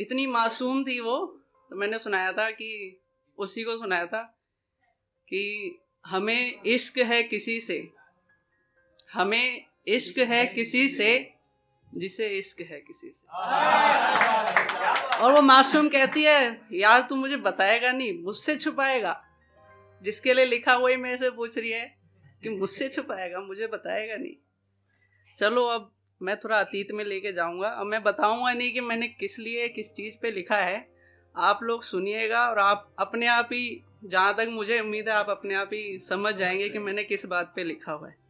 इतनी मासूम थी वो। तो मैंने सुनाया था कि उसी को सुनाया था कि हमें इश्क है किसी से, हमें इश्क है किसी से जिसे इश्क है किसी से। और वो मासूम कहती है यार तू मुझे बताएगा नहीं, मुझसे छुपाएगा। जिसके लिए लिखा वही मेरे से पूछ रही है कि मुझसे छुपाएगा, मुझे बताएगा नहीं। चलो अब मैं थोड़ा अतीत में लेके जाऊंगा। अब मैं बताऊंगा नहीं कि मैंने किस लिए किस चीज़ पे लिखा है, आप लोग सुनिएगा और आप अपने आप ही, जहाँ तक मुझे उम्मीद है आप अपने आप ही समझ जाएंगे कि मैंने किस बात पे लिखा हुआ है।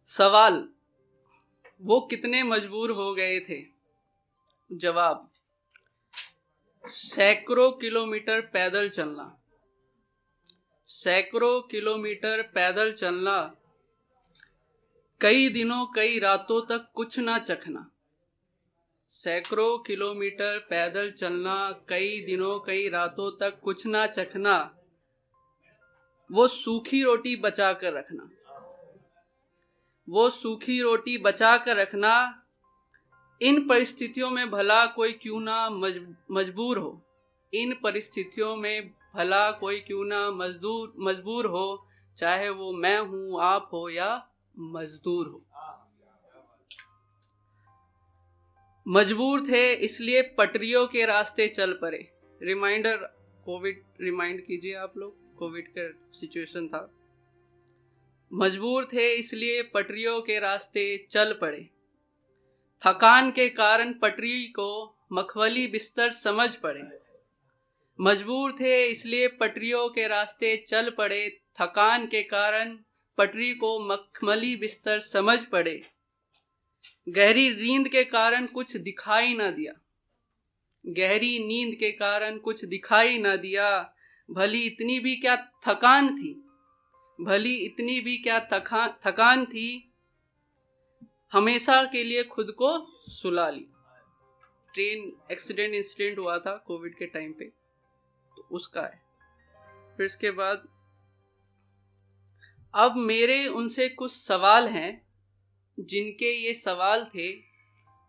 सवाल, वो कितने मजबूर हो गए थे? जवाब, सैकड़ों किलोमीटर पैदल चलना। सैकड़ों किलोमीटर पैदल चलना, कई दिनों कई रातों तक कुछ ना चखना। सैकड़ों किलोमीटर पैदल चलना, कई दिनों कई रातों तक कुछ ना चखना, वो सूखी रोटी बचा कर रखना। वो सूखी रोटी बचा कर रखना, इन परिस्थितियों में भला कोई क्यों ना मजबूर हो। इन परिस्थितियों में भला कोई क्यों ना मजबूर हो, चाहे वो मैं हूं, आप हो या मजदूर हो। मजबूर थे इसलिए पटरियों के रास्ते चल पड़े। रिमाइंडर, कोविड रिमाइंड कीजिए आप लोग, कोविड का सिचुएशन था। मजबूर थे इसलिए पटरियों के रास्ते चल पड़े, थकान के कारण पटरी को मखमली बिस्तर समझ पड़े। मजबूर थे इसलिए पटरियों के रास्ते चल पड़े, थकान के कारण पटरी को मखमली बिस्तर समझ पड़े। गहरी नींद के कारण कुछ दिखाई ना दिया, गहरी नींद के कारण कुछ दिखाई ना दिया। भली इतनी भी क्या थकान थी, भली इतनी भी क्या थकान थी, हमेशा के लिए खुद को सुला ली। ट्रेन एक्सीडेंट इंसिडेंट हुआ था कोविड के टाइम पे, तो उसका है। फिर इसके बाद, अब मेरे उनसे कुछ सवाल हैं जिनके ये सवाल थे।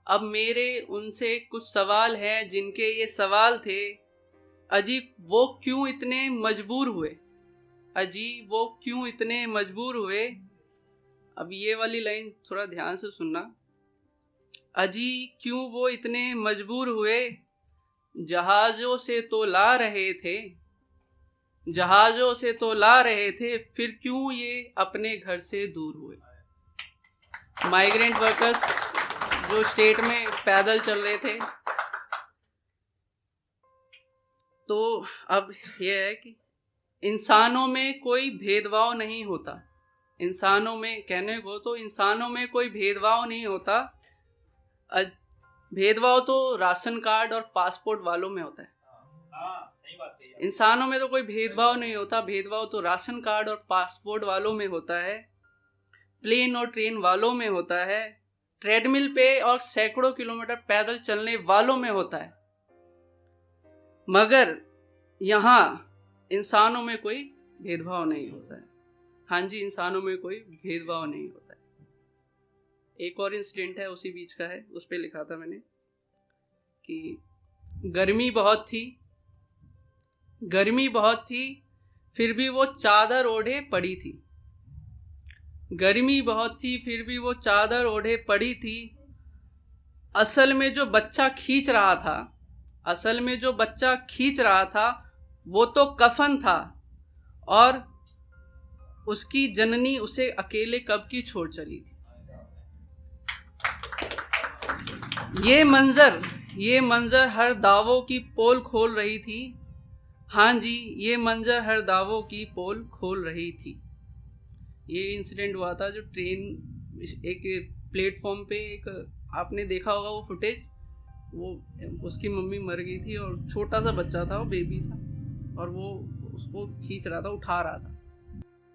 अब मेरे उनसे कुछ सवाल हैं जिनके ये सवाल थे। अजीब वो क्यों इतने मजबूर हुए, अजीब वो क्यों इतने मजबूर हुए। अब ये वाली लाइन थोड़ा ध्यान से सुनना। अजीब क्यों वो इतने मजबूर हुए, जहाजों से तो ला रहे थे, जहाजों से तो ला रहे थे, फिर क्यों ये अपने घर से दूर हुए। माइग्रेंट वर्कर्स जो स्टेट में पैदल चल रहे थे। तो अब यह है कि इंसानों में कोई भेदभाव नहीं होता। इंसानों में, कहने को तो इंसानों में कोई भेदभाव नहीं होता। भेदभाव तो राशन कार्ड और पासपोर्ट वालों में होता है। इंसानों में तो कोई भेदभाव नहीं होता, भेदभाव तो राशन कार्ड और पासपोर्ट वालों में होता है, प्लेन और ट्रेन वालों में होता है, ट्रेडमिल पे और सैकड़ों किलोमीटर पैदल चलने वालों में होता है। मगर यहाँ इंसानों में कोई भेदभाव नहीं होता है। हाँ जी, इंसानों में कोई भेदभाव नहीं होता है। एक और इंसिडेंट है, उसी बीच का है, उस पे लिखा था मैंने कि गर्मी बहुत थी, गर्मी बहुत थी, फिर भी वो चादर ओढ़े पड़ी थी। गर्मी बहुत थी, फिर भी वो चादर ओढ़े पड़ी थी। असल में जो बच्चा खींच रहा था, असल में जो बच्चा खींच रहा था वो तो कफन था, और उसकी जननी उसे अकेले कब की छोड़ चली थी। ये मंजर हर दावों की पोल खोल रही थी। हाँ जी, ये मंजर हर दावों की पोल खोल रही थी। ये इंसिडेंट हुआ था जो ट्रेन, एक प्लेटफॉर्म पे, एक आपने देखा होगा वो फुटेज, वो उसकी मम्मी मर गई थी और छोटा सा बच्चा था, वो बेबी था, और वो उसको खींच रहा था, उठा रहा था।